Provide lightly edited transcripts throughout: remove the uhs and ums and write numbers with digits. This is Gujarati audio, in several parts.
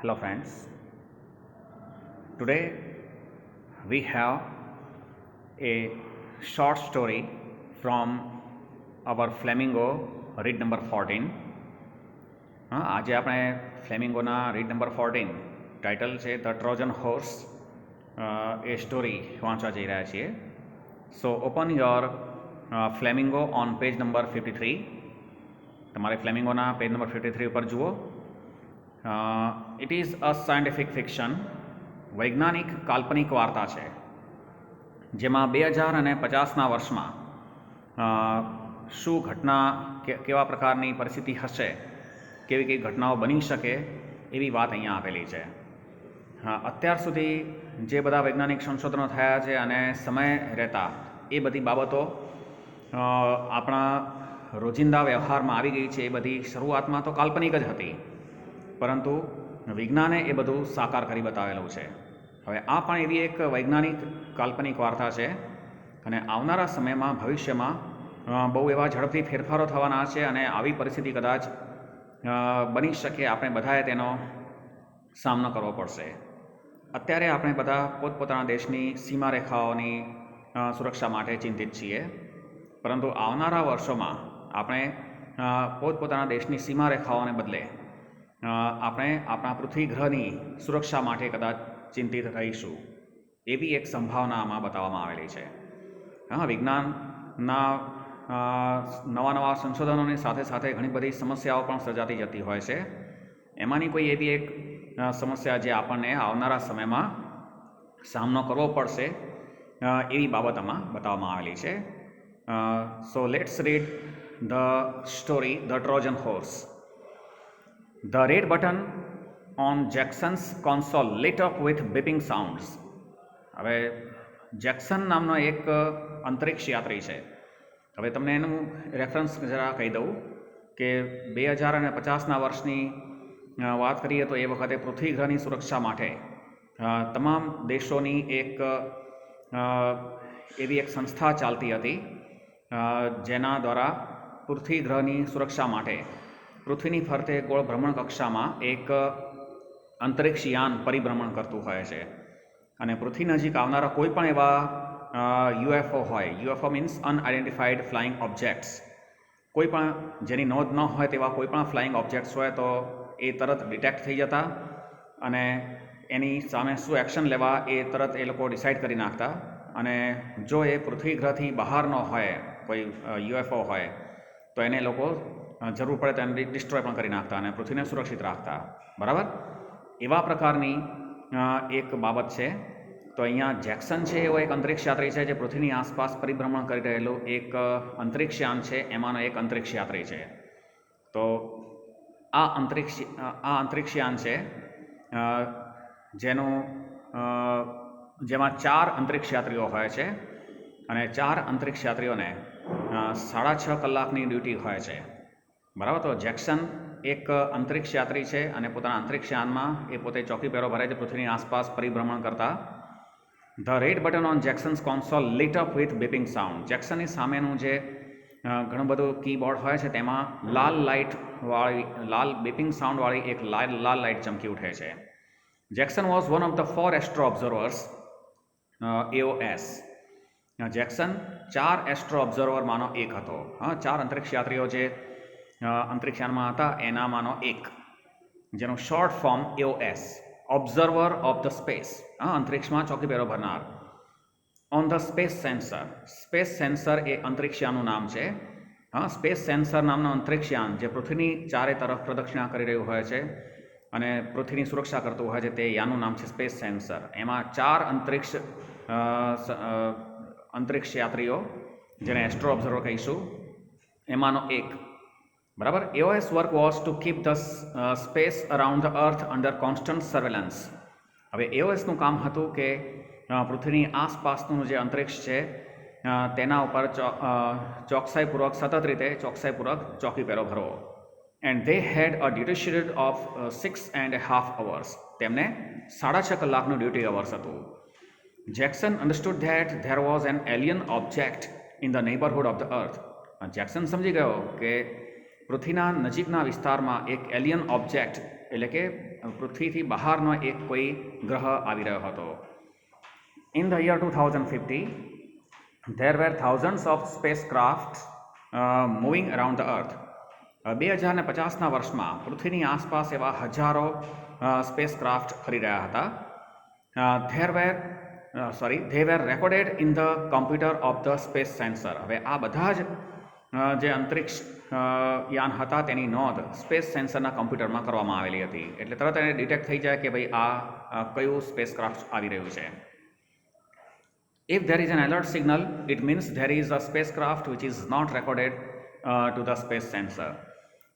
Hello friends. Today we have a short story from our Flamingo read number 14. આજે આપણે ફ્લેમિંગોના રીડ નંબર 14 ટાઇટલ છે ધ ટ્રોજન હોર્સ એ સ્ટોરી વાંચવા જઈ રહ્યા છીએ. So open your Flamingo on page number 53. તમારે ફ્લેમિંગોના પેજ નંબર 53 ઉપર જુઓ. It is a scientific fiction, વૈજ્ઞાનિક કાલ્પનિક વાર્તા છે જેમાં 2050ના વર્ષમાં શું ઘટના કેવા પ્રકારની પરિસ્થિતિ હશે, કેવી કેવી ઘટનાઓ બની શકે એવી વાત અહીંયા આપેલી છે. અત્યાર સુધી જે બધા વૈજ્ઞાનિક સંશોધનો થયા છે અને સમય રહેતા એ બધી બાબતો આપણા રોજિંદા વ્યવહારમાં આવી ગઈ છે. એ બધી શરૂઆતમાં તો કાલ્પનિક જ હતી, પરંતુ વિજ્ઞાને એ બધું સાકાર કરી બતાવેલું છે. હવે આ પણ એવી એક વૈજ્ઞાનિક કાલ્પનિક વાર્તા છે અને આવનારા સમયમાં ભવિષ્યમાં બહુ એવા ઝડપથી ફેરફારો થવાના છે અને આવી પરિસ્થિતિ કદાચ બની શકે, આપણે બધાએ તેનો સામનો કરવો પડશે. અત્યારે આપણે બધા પોતપોતાના દેશની સીમારેખાઓની સુરક્ષા માટે ચિંતિત છીએ, પરંતુ આવનારા વર્ષોમાં આપણે પોતપોતાના દેશની સીમારેખાઓને બદલે આપણે આપણા પૃથ્વી ગ્રહની સુરક્ષા માટે કદાચ ચિંતિત રહીશું એવી એક સંભાવના આમાં બતાવવામાં આવેલી છે. વિજ્ઞાનના નવા સંશોધનોની સાથે સાથે ઘણી બધી સમસ્યાઓ પણ સર્જાતી જતી હોય છે. એમાંની કોઈ એવી એક સમસ્યા જે આપણને આવનારા સમયમાં સામનો કરવો પડશે એવી બાબત આમાં બતાવવામાં આવેલી છે. So let's read the story the Trojan horse. The red button on Jackson's console lit up with beeping sounds. હવે જેક્સન નામનો એક અંતરિક્ષ યાત્રી છે. હવે તમને એનું રેફરન્સ જરા કહી દઉં કે 2050ના વર્ષની વાત કરીએ તો એ વખતે પૃથ્વી ગ્રહની સુરક્ષા માટે તમામ દેશોની એક એવી એક સંસ્થા ચાલતી હતી જેના દ્વારા પૃથ્વી ગ્રહની સુરક્ષા માટે પૃથ્વીની ફરતે ગોળ ભ્રમણ કક્ષામાં એક અંતરિક્ષ યાન પરિભ્રમણ કરતું હોય છે અને પૃથ્વી નજીક આવનારા કોઈ પણ એવા યુએફઓ હોય, UFO means unidentified flying objects, કોઈ પણ જેની નોંધ ન હોય તેવા કોઈ પણ ફ્લાઇંગ ઓબ્જેક્ટ્સ હોય તો એ તરત ડિટેક્ટ થઈ જતા અને એની સામે શું એક્શન લેવા એ તરત એ લોકો ડિસાઇડ કરી નાખતા. અને જો એ પૃથ્વી ગ્રહથી બહારનો હોય, કોઈ યુએફઓ હોય, તો એને લોકો જરૂર પડે તો એને ડિસ્ટ્રોય પણ કરી નાખતા અને પૃથ્વીને સુરક્ષિત રાખતા. બરાબર, એવા પ્રકારની એક બાબત છે. તો અહીંયા જેક્સન છે એવો એક અંતરિક્ષ યાત્રી છે જે પૃથ્વીની આસપાસ પરિભ્રમણ કરી રહેલું એક અંતરિક્ષ યાન છે, એમાંનો એક અંતરિક્ષ યાત્રી છે. તો આ અંતરિક્ષ યાન છે જેમાં 4 અંતરિક્ષ યાત્રીઓ હોય છે અને 4 અંતરિક્ષ યાત્રીઓને 6.5 કલાકની ડ્યુટી હોય છે. બરાબર, તો જેક્સન એક અંતરિક્ષ યાત્રી છે અને પોતાના અંતરિક્ષ યાનમાં એ પોતે ચોકી પહેરો ભરે છે પૃથ્વીની આસપાસ પરિભ્રમણ કરતા. The red button on Jackson's console lit up with beeping sound. જેક્સનની સામેનું જે ઘણું બધું કીબોર્ડ હોય છે તેમાં લાલ બીપિંગ સાઉન્ડવાળી એક લાલ લાઇટ ચમકી ઉઠે છે. Jackson was one of the 4 astro observers AOS. Jackson 4 astro ઓબ્ઝર્વરમાંનો એક હતો. 4 અંતરિક્ષ યાત્રીઓ જે અંતરિક્ષયાનમાં હતા એનામાંનો એક, જેનું short form AOS, observer of the space, અંતરિક્ષમાં ચોકી પહેરો ભરનાર. On the space sensor. Space sensor એ અંતરિક્ષયાનનું નામ છે. સ્પેસ સેન્સર નામનું અંતરિક્ષયાન જે પૃથ્વીની ચારે તરફ પ્રદક્ષિણા કરી રહ્યું હોય છે અને પૃથ્વીની સુરક્ષા કરતું હોય છે તે યાનનું નામ છે સ્પેસ સેન્સર. એમાં 4 અંતરિક્ષ યાત્રીઓ, જેને એસ્ટ્રો ઓબ્ઝર્વર કહીશું, એમાંનો એક. બરાબર, AOS work was to keep the space around the earth under constant surveillance. હવે AOSનું કામ હતું કે પૃથ્વીની આસપાસનું જે અંતરિક્ષ છે તેના ઉપર ચોકસાઈપૂર્વક ચોકી પહેરો ભરવો. And they had a duty schedule of 6.5 hours. તેમને 6.5 કલાકનું ડ્યુટી અવર્સ હતું. Jackson understood that there was an alien object in the neighbourhood of the earth. Jackson સમજી ગયો કે પૃથ્વીના નજીકના વિસ્તારમાં એક એલિયન ઓબ્જેક્ટ એટલે કે પૃથ્વીથી બહારનો એક કોઈ ગ્રહ આવી રહ્યો હતો. In the year 2050 there were thousands of spacecraft moving around the earth. 2050ના વર્ષમાં પૃથ્વીની આસપાસ એવા હજારો સ્પેસક્રાફ્ટ ફરી રહ્યા હતા. they were recorded in the computer of the space sensor. હવે આ બધા જ જે અંતરિક્ષ યાન હતા તેની નોંધ સ્પેસ સેન્સરના કમ્પ્યુટરમાં કરવામાં આવેલી હતી. એટલે તરત એને ડિટેક્ટ થઈ જાય કે ભાઈ આ કયું સ્પેસક્રાફ્ટ આવી રહ્યું છે. If there is an alert signal, it means there is a spacecraft which is not recorded to the space sensor.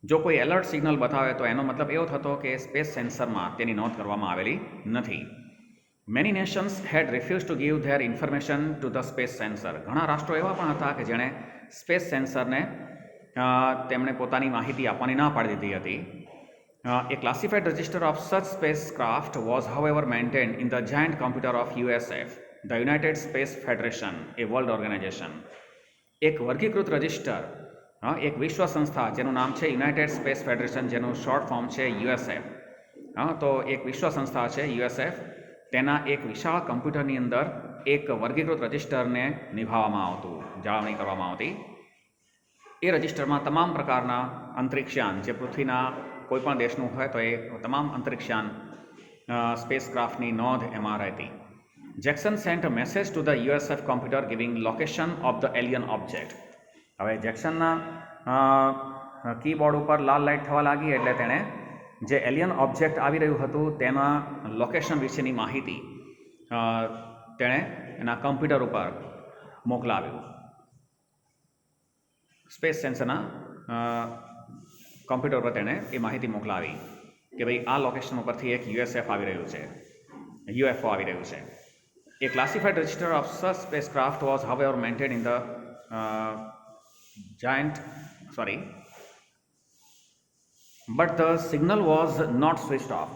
જો કોઈ એલર્ટ સિગ્નલ બતાવે તો એનો મતલબ એવો થતો કે સ્પેસ સેન્સરમાં તેની નોંધ કરવામાં આવેલી નથી. Many nations had refused to give their information to the space sensor. ઘણા રાષ્ટ્રો એવા પણ હતા કે જેણે સ્પેસ સેન્સરને તેમણે પોતાની માહિતી આપવાની ના પાડી દીધી હતી. A classified register of such spacecraft was however maintained in the giant computer of USF, the United Space Federation, a world organization. એક વર્ગીકૃત રજિસ્ટર, એક વિશ્વ સંસ્થા જેનું નામ છે યુનાઇટેડ સ્પેસ ફેડરેશન, જેનું શોર્ટ ફોર્મ છે USF. તો એક વિશ્વ સંસ્થા છે USF, તેના એક વિશાળ કમ્પ્યુટરની અંદર એક વર્ગીકૃત રજિસ્ટરને નિભાવવામાં આવતું, જાળવણી કરવામાં આવતી. એ રજિસ્ટરમાં તમામ પ્રકારના અંતરિક્ષયાન જે પૃથ્વીના કોઈપણ દેશનું હોય તો એ તમામ અંતરિક્ષયાન સ્પેસક્રાફ્ટની નોંધ એમાં રહેતી. Jackson sent a message to the USF computer giving location of the alien object. હવે જેક્સનના કીબોર્ડ ઉપર લાલ લાઇટ થવા લાગી એટલે તેણે જે એલિયન ઓબ્જેક્ટ આવી રહ્યું હતું તેના લોકેશન વિશેની માહિતી તેણે એના કમ્પ્યુટર ઉપર મોકલાવ્યું. સ્પેસ સેન્સરના કમ્પ્યુટર પર તેણે એ માહિતી મોકલાવી કે ભાઈ આ લોકેશન ઉપરથી એક UFO આવી રહ્યું છે. A classified register of such spacecraft was however maintained in the but the signal was not switched off.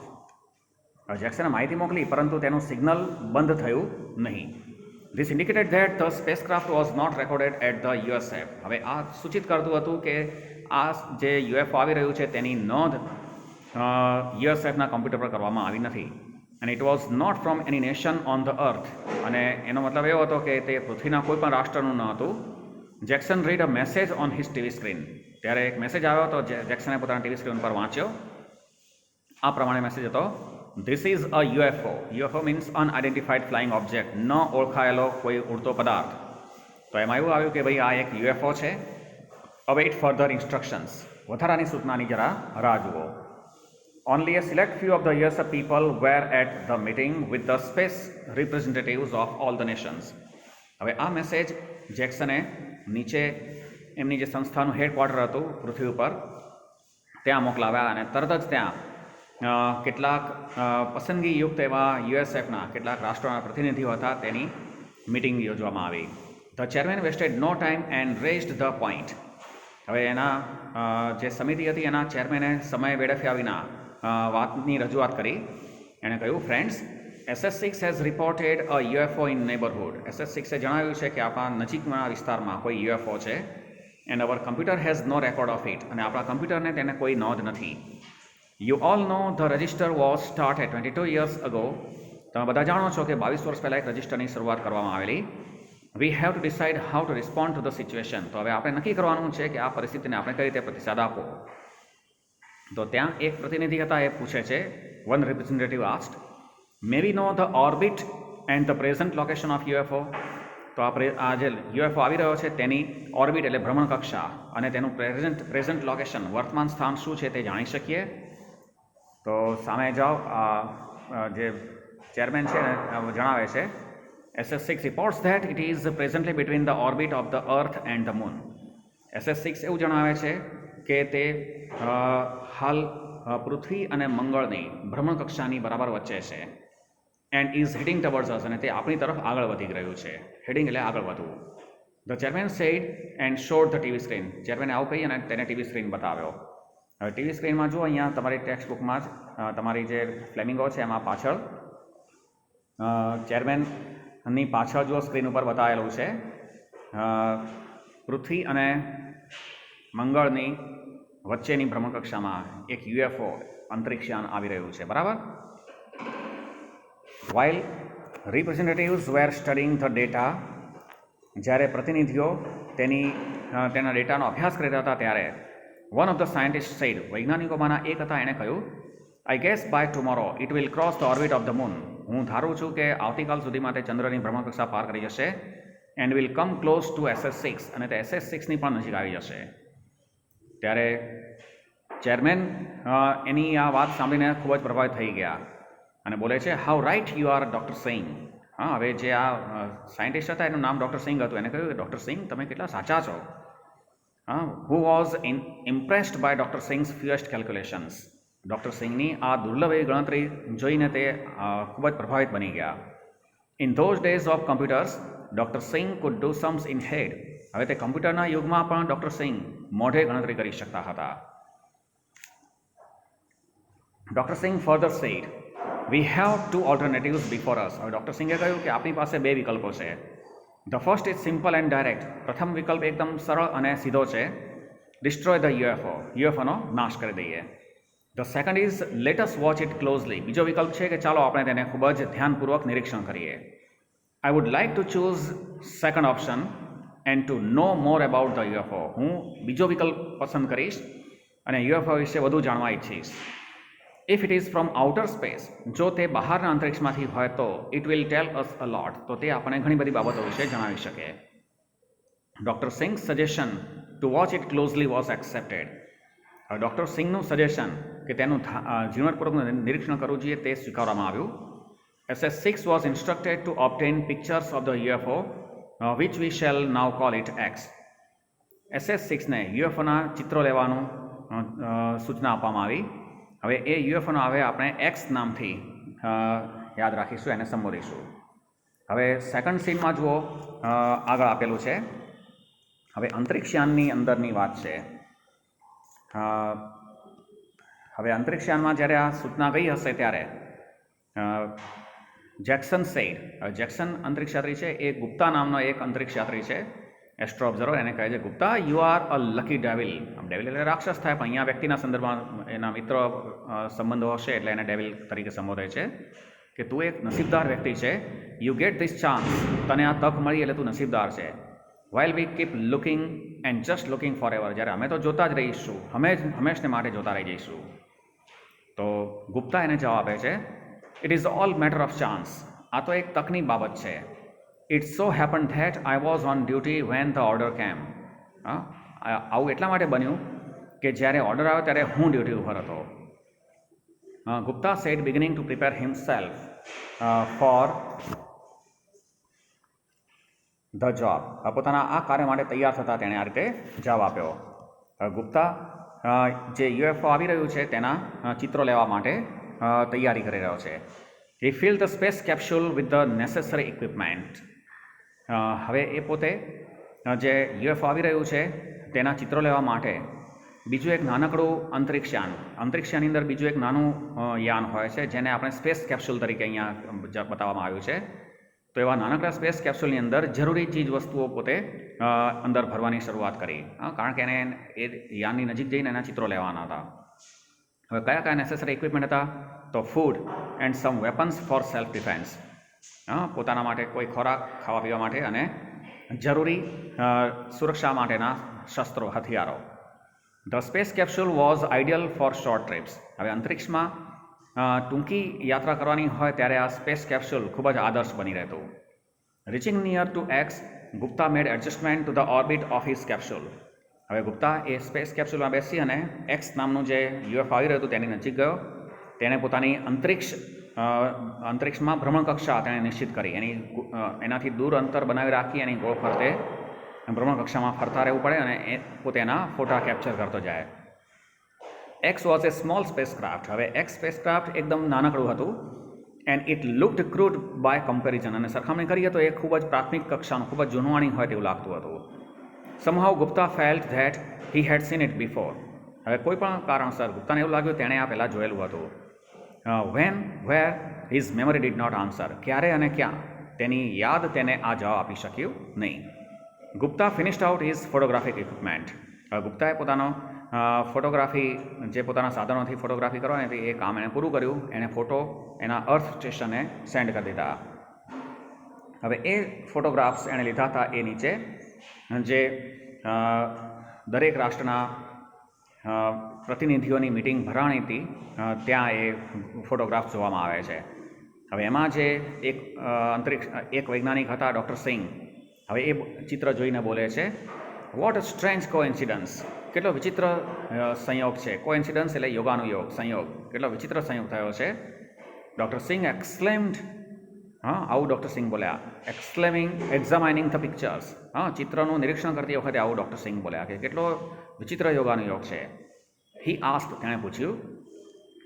જેક્સને માહિતી મોકલી પરંતુ તેનું સિગ્નલ બંધ થયું નહીં. This indicated that the spacecraft was not recorded at the USF. હવે આ સૂચિત કરતું હતું કે આ જે UFO આવી રહ્યું છે તેની નોંધ USFના કમ્પ્યુટર પર કરવામાં આવી નથી. And it was not from any nation on the earth. અને એનો મતલબ એવો હતો કે તે પૃથ્વીના કોઈ પણ રાષ્ટ્રનું ન હતું. Jackson read a message on his TV screen. ત્યારે એક મેસેજ આવ્યો હતો, જેક્સને પોતાના ટીવી સ્ક્રીન પર વાંચ્યો. આ પ્રમાણે મેસેજ હતો, this is a UFO. UFO means unidentified flying object, ન ઓળખાયેલો કોઈ ઉડતો પદાર્થ. તો એમાં એવું આવ્યું કે ભાઈ આ એક UFO છે. અવેઇટ ફર્ધર ઇન્સ્ટ્રક્શન્સ. વધારાની સૂચનાની જરા રાહ જુઓ. Only a select few of the USF people were at the meeting with the space representatives of all the nations. હવે આ મેસેજ જેક્સને નીચે એમની જે સંસ્થાનું હેડક્વાર્ટર હતું પૃથ્વી ઉપર ત્યાં મોકલાવ્યા અને તરત જ ત્યાં કેટલાક પસંદગીયુક્ત એવા USFના કેટલાક રાષ્ટ્રોના પ્રતિનિધિઓ હતા તેની મિટિંગ યોજવામાં આવી. The chairman wasted no time and raised the point. હવે એના જે સમિતિ હતી એના ચેરમેને સમય વેડફ્યા વિના વાતની રજૂઆત કરી. એણે કહ્યું, friends, SS6 has reported a UFO in neighbourhood. SS6એ જણાવ્યું છે કે આપણા નજીકના વિસ્તારમાં કોઈ UFO છે. And our computer has no record of it. અને આપણા કમ્પ્યુટરને તેને કોઈ નોંધ નથી. You all know the register was started 22 years ago. તમે બધા જાણો છો કે 22 વર્ષ પહેલાં એક રજિસ્ટરની શરૂઆત કરવામાં આવેલી. વી have two decide how to respond to the situation. તો હવે આપણે નક્કી કરવાનું છે કે આ પરિસ્થિતિને આપણે કઈ રીતે પ્રતિસાદ આપવો. તો ત્યાં એક પ્રતિનિધિ હતા, એ પૂછે છે, one representative asked, may we know the orbit and the present location of UFO. તો આ જે UFO આવી રહ્યો છે તેની ઓર્બિટ એટલે ભ્રમણકક્ષા અને તેનું પ્રેઝન્ટ લોકેશન વર્તમાન સ્થાન શું છે તે જાણી શકીએ. તો સામે જાઓ, જે ચેરમેન છે જણાવે છે, SS6 reports that it is presently between the orbit of the earth and the moon. SS6 એવું જણાવે છે કે તે હાલ પૃથ્વી અને મંગળની ભ્રમણકક્ષાની બરાબર વચ્ચે છે. એન્ડ ઇઝ હેડિંગ ટવર્ડ્સ અસ. અને તે આપણી તરફ આગળ વધી રહ્યું છે. હેડિંગ એટલે આગળ વધવું. The chairman said and showed the TV screen. ચેરમેને આવું કહી અને તેને ટીવી સ્ક્રીન બતાવ્યો. હવે ટીવી સ્ક્રીનમાં જુઓ, અહીંયા તમારી ટેક્સ્ટ બુકમાં જ તમારી જે ફ્લેમિંગો છે એમાં પાછળ ચેરમેનની પાછળ જુઓ સ્ક્રીન ઉપર બતાવેલું છે પૃથ્વી અને મંગળની વચ્ચેની ભ્રમણકક્ષામાં એક UFO અંતરિક્ષયાન આવી રહ્યું છે, બરાબર. While representatives were studying the data, જ્યારે પ્રતિનિધિઓ તેના ડેટાનો અભ્યાસ કરી રહ્યા હતા ત્યારે one of the scientist said, વૈજ્ઞાનિકોમાંના એક હતા, એણે કહ્યું, I guess by tomorrow it will cross the orbit of the moon. હું ધારું છું કે આવતીકાલ સુધીમાં તે ચંદ્રની ભ્રમણકક્ષા પાર કરી જશે. And will come close to SS6, અને તે SS6ની પણ નજીક આવી જશે. ત્યારે ચેરમેન એની આ વાત સાંભળીને ખૂબ જ પ્રભાવિત થઈ ગયા અને બોલે છે, how right you are doctor Singh. હા, હવે જે આ સાયન્ટિસ્ટ હતા એનું નામ ડૉક્ટર સિંઘ હતું. એને કહ્યું કે ડૉક્ટર સિંઘ, તમે કેટલા સાચા છો. Who was impressed by doctor Singh's fewest calculations. Doctor સિંઘની આ દુર્લભ ગણતરી જોઈને તે ખૂબ જ પ્રભાવિત બની ગયા. In those days of computers doctor Singh could do sums in head. હવે તે કમ્પ્યુટરના યુગમાં પણ ડૉક્ટર સિંઘ મોઢે ગણતરી કરી શકતા હતા. Doctor Singh further said, we have two alternatives before us. હવે ડૉક્ટર સિંઘે કહ્યું કે આપણી પાસે બે વિકલ્પો છે. The first is simple and direct. પ્રથમ વિકલ્પ એકદમ સરળ અને સીધો છે, ડિસ્ટ્રોય ધ યુએફઓનો નાશ કરી દઈએ. The second is let us watch it closely. બીજો વિકલ્પ છે કે ચાલો આપણે તેને ખૂબ જ ધ્યાનપૂર્વક નિરીક્ષણ કરીએ. I would like to choose second option and to know more about the UFO. હું બીજો વિકલ્પ પસંદ કરીશ અને યુએફઓ વિશે વધુ જાણવા ઈચ્છીશ. If it is from outer space, જો તે બહારના અંતરિક્ષમાંથી હોય તો ઇટ વિલ ટેલ અસ અ લોટ, તો તે આપણને ઘણી બધી બાબતો વિશે જણાવી શકે. Doctor Singh suggestion two watch it closely was accepted. હવે ડૉક્ટર સિંઘનું સજેશન કે તેનું ઝીણવટપૂર્વક નિરીક્ષણ કરવું જોઈએ તે સ્વીકારવામાં આવ્યું. SS6 was instructed to obtain pictures of the UFO which we shall now call it X. SS6ને યુએફઓના ચિત્રો લેવાનું સૂચના આપવામાં આવી. હવે એ યુએફઓનો હવે આપણે X નામથી યાદ રાખીશું, એને સંબોધીશું. હવે સેકન્ડ સીનમાં જુઓ, આગળ આપેલું છે. હવે અંતરિક્ષયાનની અંદરની વાત છે. હવે અંતરિક્ષયાનમાં જ્યારે આ સૂચના ગઈ હશે ત્યારે જેક્સન સેડ, જેક્સન અંતરિક્ષયાત્રી છે, એ ગુપ્તા નામનો એક અંતરિક્ષયાત્રી છે, એસ્ટ્રો ઓબ્ઝર્વર. એને કહે છે, Gupta, you are a lucky devil. Devil એટલે રાક્ષસ થાય, પણ અહીંયા વ્યક્તિના સંદર્ભમાં એના મિત્ર સંબંધો હશે એટલે એને ડેવિલ તરીકે સંબોધે છે કે તું એક નસીબદાર વ્યક્તિ છે. You get this chance. તને આ તક મળી એટલે તું નસીબદાર છે. While V keep looking and just looking for ever. જ્યારે અમે તો જોતા જ રહીશું, હંમેશને માટે જોતા રહી જઈશું. તો ગુપ્તા એને જવાબ આપે છે, it is all matter of chance. આ તો એક તકની બાબત છે. It so happen that I was on duty when the order કેમ. આવું એટલા માટે બન્યું કે જ્યારે ઓર્ડર આવ્યો ત્યારે હું ડ્યુટી ઉપર હતો. Gupta said beginning to prepare himself for the job. પોતાના આ કાર્ય માટે તૈયાર થતાં તેણે આ રીતે જવાબ આપ્યો. ગુપ્તા જે યુએફઓ આવી રહ્યું છે તેના ચિત્રો લેવા માટે તૈયારી કરી રહ્યો છે. He fill the space capsule with the necessary equipment. હવે એ પોતે જે યુએફઓ આવી રહ્યું છે તેના ચિત્રો લેવા માટે બીજું એક નાનકડું અંતરિક્ષયાનની અંદર બીજું એક નાનું યાન હોય છે, જેને આપણે સ્પેસ કેપ્સ્યુલ તરીકે અહીંયા બતાવવામાં આવ્યું છે. તો એવા નાનકડા સ્પેસ કેપ્સ્યુલની અંદર જરૂરી ચીજ વસ્તુઓ પોતે અંદર ભરવાની શરૂઆત કરી, કારણ કે એને એ યાનની નજીક જઈને એના ચિત્રો લેવાના હતા. હવે કયા કયા નેસેસરી ઇક્વિપમેન્ટ હતા? તો food and sum weapons four self defence. પોતાના માટે કોઈ ખોરાક ખાવા પીવા માટે અને જરૂરી સુરક્ષા માટેના શસ્ત્રો, હથિયારો. The space capsule was ideal for short trips. હવે અંતરિક્ષમાં ટૂંકી યાત્રા કરવાની હોય ત્યારે આ સ્પેસ કેપ્સ્યુલ ખૂબ જ આદર્શ બની રહેતું. Reaching near to x, Gupta made adjustment to the orbit of his capsule. હવે ગુપ્તા એ સ્પેસ કેપ્સ્યુલમાં બેસી અને એક્સ નામનું જે યુએફઓ આવી રહ્યું હતું તેની નજીક ગયો. તેણે પોતાની અંતરિક્ષમાં ભ્રમણકક્ષા તેણે નિશ્ચિત કરી. એનાથી દૂર અંતર બનાવી રાખી એની ગોળ ફરતે ભ્રમણકક્ષામાં ફરતા રહેવું પડે અને એ પોતે એના ફોટા કેપ્ચર કરતો જાય. X was a small spacecraft. હવે એક્સ સ્પેસક્રાફ્ટ એકદમ નાનકડું હતું. And it looked crude by comparison. અને સરખામણી કરીએ તો એ ખૂબ જ પ્રાથમિક કક્ષાનું, ખૂબ જ જૂનવાણી હોય તેવું લાગતું હતું. સમહાઉ Gupta felt that he had seen it before. હવે કોઈ પણ કારણસર ગુપ્તાને એવું લાગ્યું તેણે આ પહેલાં જોયેલું હતું. When where his memory did not answer. ક્યારે અને ક્યાં તેની યાદ તેને આ જવાબ આપી શક્યું નહીં. Gupta finished out his photographic equipment. ગુપ્તાએ પોતાનો ફોટોગ્રાફી જે પોતાના સાધનોથી ફોટોગ્રાફી કરવાની હતી એ કામ એણે પૂરું કર્યું. એણે ફોટો એના અર્થ સ્ટેશને સેન્ડ કરી દીધા. હવે એ ફોટોગ્રાફ્સ એણે લીધા હતા એ નીચે જે દરેક રાષ્ટ્રના પ્રતિનિધિઓની મિટિંગ ભરાણી હતી ત્યાં એ ફોટોગ્રાફ જોવામાં આવે છે. હવે એમાં જે એક વૈજ્ઞાનિક હતા ડૉક્ટર સિંઘ, હવે એ ચિત્ર જોઈને બોલે છે, વોટ અ સ્ટ્રેન્જ કોઇન્સિડન્સ, કેટલો વિચિત્ર સંયોગ છે. કોઇન્સિડન્સ એટલે યોગાનુયોગ, સંયોગ, કેટલો વિચિત્ર સંયોગ થયો છે. ડૉક્ટર સિંઘ એક્સક્લેમ્ડ, આવું ડૉક્ટર સિંઘ બોલ્યા, એક્ઝામાઇનિંગ ધ પિક્ચર્સ, ચિત્રનું નિરીક્ષણ કરતી વખતે આવું ડૉક્ટર સિંઘ બોલ્યા કે કેટલો વિચિત્ર યોગાનુયોગ છે. હી આસ્ક્ડ, તેણે પૂછ્યું,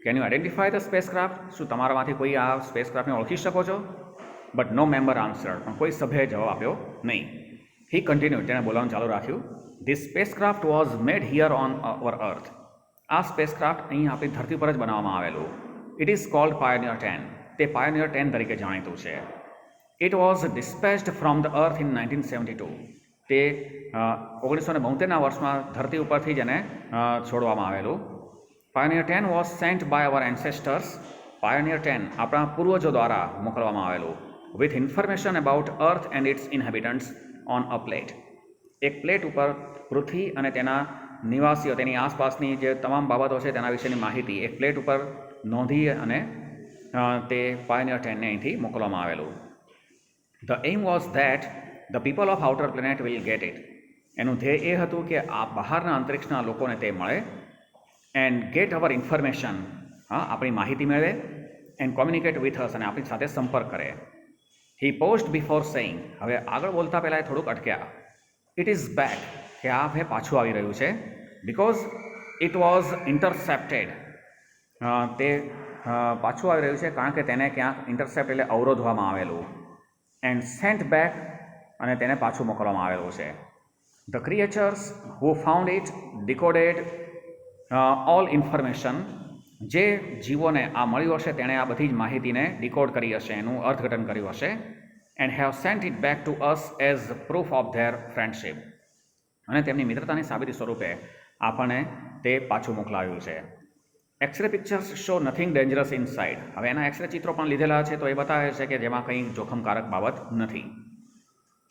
can you identify the spacecraft, શું તમારામાંથી કોઈ આ સ્પેસક્રાફ્ટને ઓળખી શકો છો? બટ નો મેમ્બર આન્સર્ડ, પણ કોઈ સભ્યએ જવાબ આપ્યો નહીં. હી કન્ટિન્યુ, તેણે બોલવાનું ચાલુ રાખ્યું, this spacecraft was made here on our earth, આ સ્પેસક્રાફ્ટ અહીં આપણી ધરતી પર જ બનાવવામાં આવેલું. ઇટ ઇઝ કોલ્ડ પાયોનિયર 10, તે પાયોનિયર 10 તરીકે જાણીતું છે. It was dispatched from the earth in 1972, તે 1972ના વર્ષમાં ધરતી ઉપરથી જ એને છોડવામાં આવેલું. Pioneer 10 was sent by our ancestors, Pioneer 10 આપણા પૂર્વજો દ્વારા મોકલવામાં આવેલું. With information about Earth and its inhabitants on a plate, એક પ્લેટ ઉપર પૃથ્વી અને તેના નિવાસીઓ, તેની આસપાસની જે તમામ બાબતો છે તેના વિશેની માહિતી એક પ્લેટ ઉપર નોંધી અને તે પાયોનિયર 10ને અહીંથી મોકલવામાં આવેલું. The aim was that the people of outer planet will get it, એનું ધ્યેય એ હતું કે આ બહારના અંતરિક્ષના લોકોને તે મળે. એન્ડ ગેટ અવર ઇન્ફોર્મેશન, આપણી માહિતી મેળવે. એન્ડ કોમ્યુનિકેટ વિથ અસ, અને આપણી સાથે સંપર્ક કરે. હી પોસ્ટ બિફોર સેઇંગ, હવે આગળ બોલતા પહેલાં એ થોડુંક અટક્યા. ઇટ ઇઝ બેક, કે આ હવે પાછું આવી રહ્યું છે. બિકોઝ ઇટ વોઝ ઇન્ટરસેપ્ટેડ, તે પાછું આવી રહ્યું છે કારણ કે તેને ક્યાંક ઇન્ટરસેપ્ટ એટલે અવરોધવામાં આવેલું. એન્ડ સેન્ટ બેક, અને તેને પાછું મોકલવામાં આવેલું છે. The creatures who found it decoded all information, જે જીવોને આ મળ્યું હશે તેણે આ બધી જ માહિતીને ડિકોડ કરી હશે, એનું અર્થઘટન કર્યું હશે. And have sent it back to us as proof of their friendship, અને તેમની મિત્રતાની સાબિતી સ્વરૂપે આપણને તે પાછું મોકલાવ્યું છે. X-ray pictures show nothing dangerous inside, હવે એના એક્સરે ચિત્રો પણ લીધેલા છે તો એ બતાવે છે કે જેમાં કંઈ જોખમકારક બાબત નથી.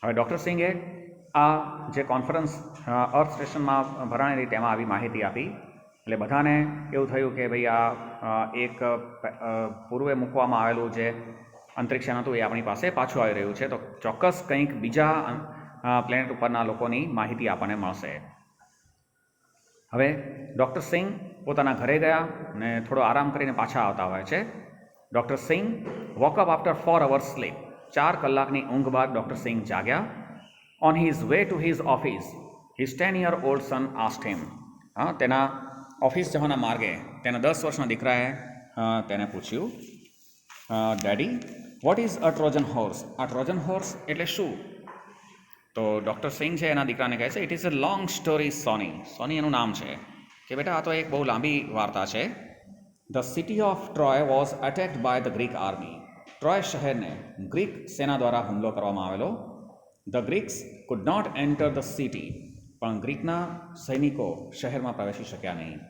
હવે ડૉક્ટર સિંઘે આ જે કોન્ફરન્સ અર્થ સ્ટેશનમાં ભરાણી તેમાં આવી માહિતી આપી. એટલે બધાને એવું થયું કે ભાઈ આ એક પૂર્વે મૂકવામાં આવેલું જે અંતરિક્ષયાન હતું એ આપણી પાસે પાછું આવી રહ્યું છે, તો ચોક્કસ કંઈક બીજા પ્લેનેટ ઉપરના લોકોની માહિતી આપણને મળશે. હવે ડૉક્ટર સિંઘ પોતાના ઘરે ગયા અને થોડો આરામ કરીને પાછા આવતા હોય છે. Doctor Singh woke up after 4 hours sleep, 4 કલાકની ઊંઘ બાદ ડૉક્ટર સિંઘ જાગ્યા. On his way to his office his 10-year-old son asked him, તેના ઓફિસ જવાના માર્ગે તેના 10 વર્ષના દીકરાએ તેને પૂછ્યું, daddy what is a Trojan horse, આ ટ્રોજન હોર્સ એટલે શું? તો ડૉક્ટર સિંઘ છે એના દીકરાને કહે છે, it is a long story Sonny, Sonny એનું નામ છે, કે બેટા આ તો એક બહુ લાંબી વાર્તા છે. The city of Troy was attacked by the Greek army, Troy શહેરને ગ્રીક સેના દ્વારા હુમલો કરવામાં આવેલો. The Greeks could not enter the city, પણ ગ્રીકના સૈનિકો શહેરમાં પ્રવેશી શક્યા નહીં.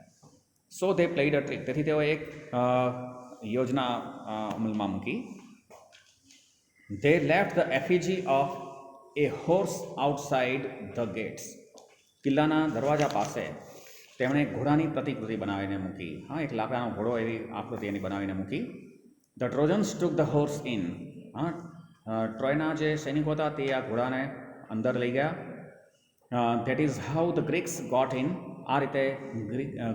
સો દે પ્લેડ અ ટ્રિક, તેથી તેઓ એક યોજના અમલમાં મૂકી. They left the effigy of a horse outside the gates, કિલ્લાના દરવાજા પાસે તેમણે ઘોડાની પ્રતિકૃતિ બનાવીને મૂકી. એક લાકડાનો ઘોડો એવી આકૃતિ એની બનાવીને મૂકી. The Trojans took the horse in, ટ્રોયના જે સૈનિકો હતા તે આ ઘોડાને અંદર લઈ ગયા. That is how the Greeks got in, આ રીતે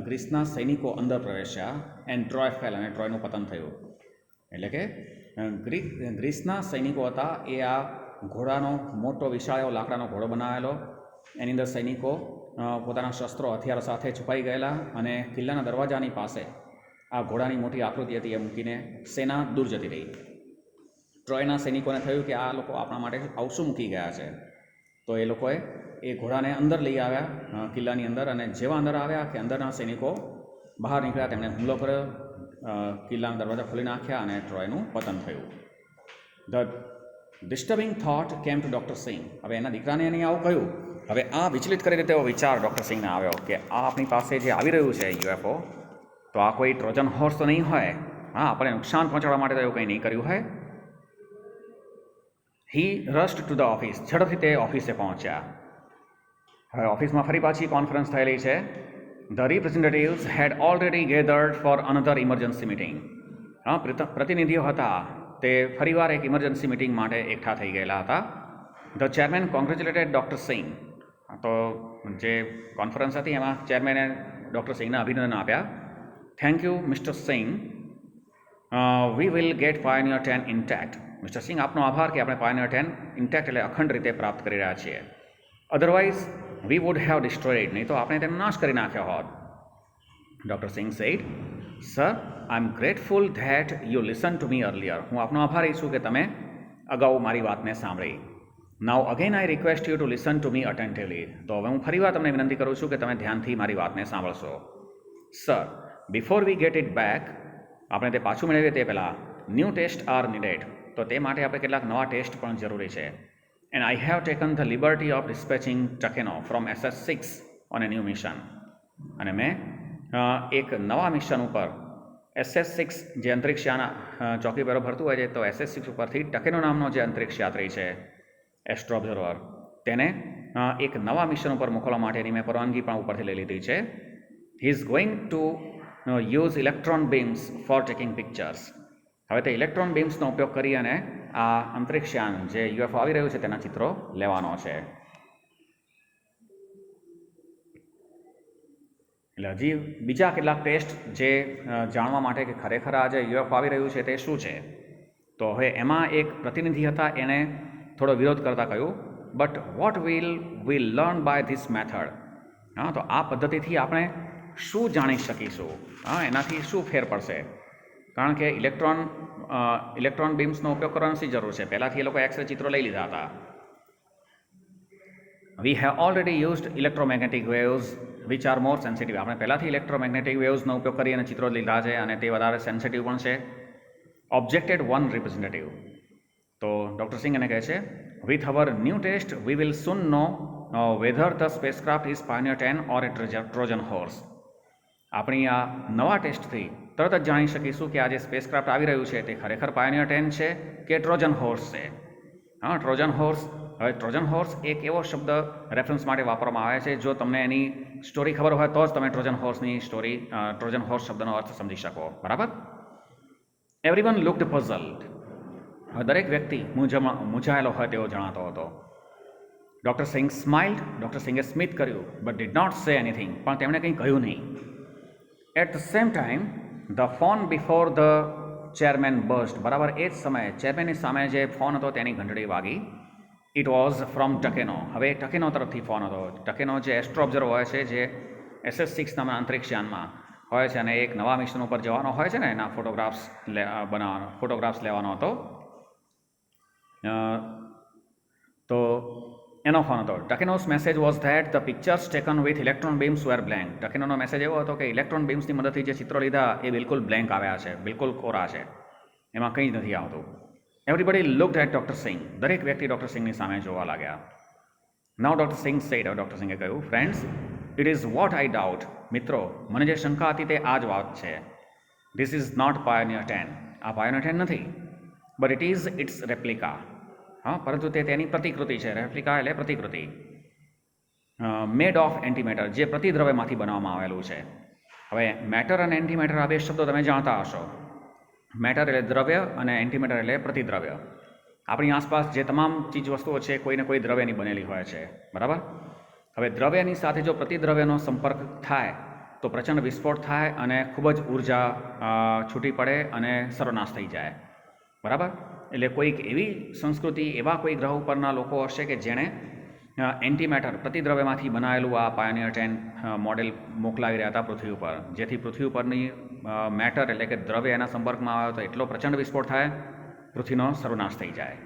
ગ્રીસના સૈનિકો અંદર પ્રવેશ્યા. એન્ડ ટ્રોય ફેલ, અને ટ્રોયનું પતન થયું. એટલે કે ગ્રીસના સૈનિકો હતા એ આ ઘોડાનો મોટો વિશાળ એવો લાકડાનો ઘોડો બનાવેલો, એની અંદર સૈનિકો પોતાના શસ્ત્રો હથિયારો સાથે છુપાઈ ગયેલા, અને કિલ્લાના દરવાજાની પાસે આ ઘોડાની મોટી આકૃતિ હતી એ મૂકીને સેના દૂર જતી રહી. ટ્રોયના સૈનિકોને થયું કે આ લોકો આપણા માટે આવું શું મૂકી ગયા છે, તો એ લોકોએ એ ઘોડાને અંદર લઈ આવ્યા કિલ્લાની અંદર, અને જેવા અંદર આવ્યા કે અંદરના સૈનિકો બહાર નીકળ્યા, તેમણે હુમલો કર્યો, કિલ્લાના દરવાજા ખોલી નાખ્યા અને ટ્રોયનું પતન થયું. The disturbing thought came to doctor Singh, હવે એના દીકરાને એને આવું કહ્યું. હવે આ વિચલિત કરી તેવો વિચાર ડૉક્ટર સિંહને આવ્યો કે આ આપણી પાસે જે આવી રહ્યું છે યુએફઓ, તો આ કોઈ ટ્રોજન હોર્સ તો નહીં હોય? હા, આપણને નુકસાન પહોંચાડવા માટે તો એવું કંઈ નહીં કર્યું હોય. હી રસ્ડ ટુ ધ ઓફિસ. ઝડપથી તે ઓફિસે પહોંચ્યા. હવે ઓફિસમાં ફરી પાછી કોન્ફરન્સ થયેલી છે. The representatives had already gathered for another emergency meeting. હા, પ્રતિનિધિઓ હતા તે ફરીવાર એક ઇમરજન્સી મિટિંગ માટે એકઠા થઈ ગયેલા હતા. ધ ચેરમેન કોંગ્રેચ્યુલેટેડ ડૉક્ટર સિંહ. તો જે કોન્ફરન્સ હતી એમાં ચેરમેને ડૉક્ટર સિંહને અભિનંદન આપ્યા. Thank you mister Singh, we will get pioneer 10 intact. Mister Singh, આપનો આભાર કે આપણે પાયોનિયર 10 ઇન્ટેક્ટ એટલે અખંડ રીતે પ્રાપ્ત કરી રહ્યા છીએ. Otherwise we would have destroyed. નહીં તો આપણે તેનો નાશ કરી નાખ્યો હોત. Doctor Singh said, sir, I am grateful that you listen to me earlier. હું આપનો આભારી છું કે તમે અગાઉ મારી વાતને સાંભળી. Now again I request you to listen to me attentively. તો હવે હું ફરીવાર તમને વિનંતી કરું છું કે તમે ધ્યાનથી મારી વાતને સાંભળશો. Sir, before we get it back, આપણે તે પાછું મેળવીએ તે પહેલાં ન્યૂ ટેસ્ટ આર નીડેડ. તો તે માટે આપણે કેટલાક નવા ટેસ્ટ પણ જરૂરી છે. And I have taken the liberty of dispatching Takeno from SS6 on a new mission. અને મેં એક નવા મિશન ઉપર SS6, જે અંતરિક્ષયાના ચોકી પર ભરતું હોય છે, તો SS6 ઉપરથી ટકેનો નામનો જે અંતરિક્ષ યાત્રી છે, એસ્ટ્રો ઓબ્ઝર્વર, તેને એક નવા મિશન ઉપર મોકલવા માટેની મેં પરવાનગી પણ ઉપરથી લઈ લીધી છે. He is going to use electron beams for taking pictures. હવે તે ઇલેક્ટ્રોન બીમ્સનો ઉપયોગ કરી અને આ અંતરિક્ષયાન જે યુએફઓ આવી રહ્યું છે તેના ચિત્રો લેવાનો છે. એટલે હજી બીજા કેટલાક ટેસ્ટ જે જાણવા માટે કે ખરેખર આ જે યુએફઓ આવી રહ્યું છે તે શું છે, તો હવે એમાં એક પ્રતિનિધિ હતા, એણે થોડો વિરોધ કરતા કહ્યું, but what will we learn by this method. હા, તો આ પદ્ધતિથી આપણે શું જાણી શકીશું? હા, એનાથી શું ફેર પડશે? કારણ કે ઇલેક્ટ્રોન બીમ્સનો ઉપયોગ કરવાની શી જરૂર છે? પહેલાંથી એ લોકો એક્સરે ચિત્રો લઈ લીધા હતા. We have already used electromagnetic waves which are more sensitive. આપણે પહેલાંથી ઇલેક્ટ્રોમેગ્નેટિક વેવ્સનો ઉપયોગ કરી અને ચિત્રો લીધા છે અને તે વધારે સેન્સિટિવ પણ છે. Objected one representative. તો ડૉક્ટર સિંહ એને કહે છે, with our new test we will soon know whether the spacecraft is Pioneer 10 or a Trojan horse. આપણી આ નવા ટેસ્ટથી તરત જ જાણી શકીશું કે આ જે સ્પેસક્રાફ્ટ આવી રહ્યું છે તે ખરેખર પાયોનિયર 10 છે કે ટ્રોજન હોર્સ છે. હા, ટ્રોજન હોર્સ. હવે ટ્રોજન હોર્સ એક એવો શબ્દ રેફરન્સ માટે વાપરવામાં આવે છે, જો તમને એની સ્ટોરી ખબર હોય તો જ તમે ટ્રોજન હોર્સની સ્ટોરી, ટ્રોજન હોર્સ શબ્દનો અર્થ સમજી શકો. બરાબર? એવરીવન લુક્ડ પઝલ્ડ. હવે દરેક વ્યક્તિ મૂંઝાયેલો હોય તેવો જણાતો હતો. ડૉક્ટર સિંહ સ્માઇલ્ડ. ડૉક્ટર સિંહે સ્મિત કર્યું, but did not say anything. પણ તેમણે કંઈ કહ્યું નહીં. At the same time the phone before the chairman burst. બરાબર એ જ સમયે ચેરમેનની સામે જે ફોન હતો તેની ઘંટડી વાગી. It was from Takeno. હવે ટકેનો તરફથી ફોન હતો. ટકેનો જે એસ્ટ્રો ઓબ્ઝર્વર હોય છે, જે SS6 નામના અંતરિક્ષયાનમાં હોય છે અને એક નવા મિશન ઉપર જવાનો હોય છે ને, એના ફોટોગ્રાફ્સ લેવાનો હતો. તો એનો ફોન હતો. Takeno's message was that the pictures taken with electron beams were blank. ટકેનોનો મેસેજ એવો હતો કે ઇલેક્ટ્રોન બીમ્સની મદદથી જે ચિત્રો લીધા એ બિલકુલ બ્લેન્ક આવ્યા છે, બિલકુલ કોરા છે, એમાં કંઈ જ નથી આવતું. એવરીબડી લુક્ડ એટ ડૉક્ટર સિંહ. દરેક વ્યક્તિ ડૉક્ટર સિંહની સામે જોવા લાગ્યા. નાઉ ડૉક્ટર સિંહ સેડ. ડૉક્ટર સિંહે કહ્યું, friends, it is what I doubt. મિત્રો, મને જે શંકા હતી તે આ જ વાત છે. This is not Pioneer 10. આ પાયોનિયર 10 નથી, but it is its replica. હા, પરંતુ તે તેની પ્રતિકૃતિ છે. રેપ્લિકા એટલે પ્રતિકૃતિ. મેડ ઓફ એન્ટીમેટર, જે પ્રતિદ્રવ્યમાંથી બનાવવામાં આવેલું છે. હવે મેટર અને એન્ટીમેટર આ બે શબ્દો તમે જાણતા હશો. મેટર એટલે દ્રવ્ય અને એન્ટીમેટર એટલે પ્રતિદ્રવ્ય. આપણી આસપાસ જે તમામ ચીજ વસ્તુઓ છે કોઈને કોઈ દ્રવ્યની બનેલી હોય છે. બરાબર? હવે દ્રવ્યની સાથે જો પ્રતિદ્રવ્યનો સંપર્ક થાય તો પ્રચંડ વિસ્ફોટ થાય અને ખૂબ જ ઉર્જા છૂટી પડે અને સર્વનાશ થઈ જાય. બરાબર? એટલે કોઈક એવી સંસ્કૃતિ, એવા કોઈ ગ્રહ ઉપરના લોકો હશે કે જેણે એન્ટીમેટર, પ્રતિદ્રવ્યમાંથી બનાવેલું આ પાયોનિયર 10 મોડેલ મોકલાવી રહ્યા હતા પૃથ્વી ઉપર, જેથી પૃથ્વી ઉપરની મેટર એટલે કે દ્રવ્ય એના સંપર્કમાં આવે તો એટલો પ્રચંડ વિસ્ફોટ થાય, પૃથ્વીનો સર્વનાશ થઈ જાય.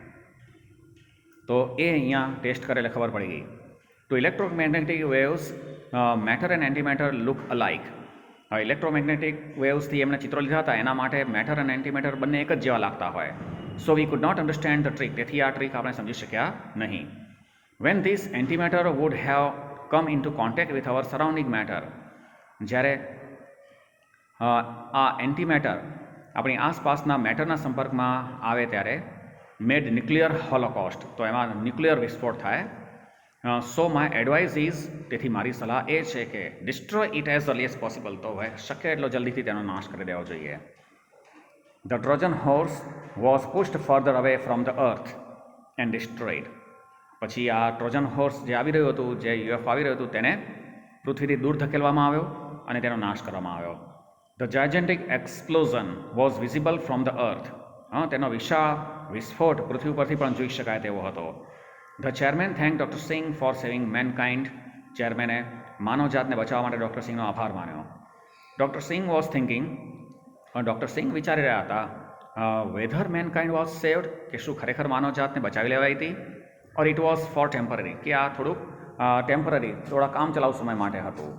તો એ અહીંયા ટેસ્ટ કરેલે ખબર પડી ગઈ. To electromagnetic waves matter and antimatter look alike. હવે ઇલેક્ટ્રોમેગ્નેટિક વેવ્સથી એમણે ચિત્રો લીધા હતા, એના માટે મેટર અને એન્ટીમેટર બંને એક જ જેવા લાગતા હોય. So we could not understand the trick. તેથી આ ટ્રીક આપણે સમજી શક્યા નહીં. When this antimatter would have come in to contact with our surrounding matter, જ્યારે આ એન્ટીમેટર આપણી આસપાસના મેટરના સંપર્કમાં આવે ત્યારે મેડ ન્યુક્લિયર હોલોકોસ્ટ, તો એમાં ન્યુક્લિયર વિસ્ફોટ થાય. સો માય એડવાઇસ ઇઝ, તેથી મારી સલાહ એ છે કે destroy it as early possible, તો શક્ય એટલો જલ્દીથી તેનો નાશ કરી દેવો જોઈએ. The Trojan horse was pushed further away from the earth and destroyed. પછી આ ટ્રોજન હોર્સ જે આવી રહ્યું હતું, જે યુએફઓ આવી રહ્યું હતું, તેને પૃથ્વીથી દૂર ધકેલવામાં આવ્યો અને તેનો નાશ કરવામાં આવ્યો. The gigantic explosion was visible from the earth. તેનો વિશાળ વિસ્ફોટ પૃથ્વી પરથી પણ જોઈ શકાય તેવો હતો. The chairman thank doctor Singh for saving mankind. ચેરમેને માનવજાતને બચાવવા માટે ડૉક્ટર સિંઘનો આભાર માન્યો. Doctor Singh was thinking, doctor Singh વિચારી રહ્યા હતા, વેધર મેનકાઇન્ડ વોઝ સેવ્ડ, કે શું ખરેખર માનવજાતને બચાવી લેવાઈ હતી, or it was for temporary, કે આ થોડુંક ટેમ્પરરી, થોડા કામચલાઉ સમય માટે હતું.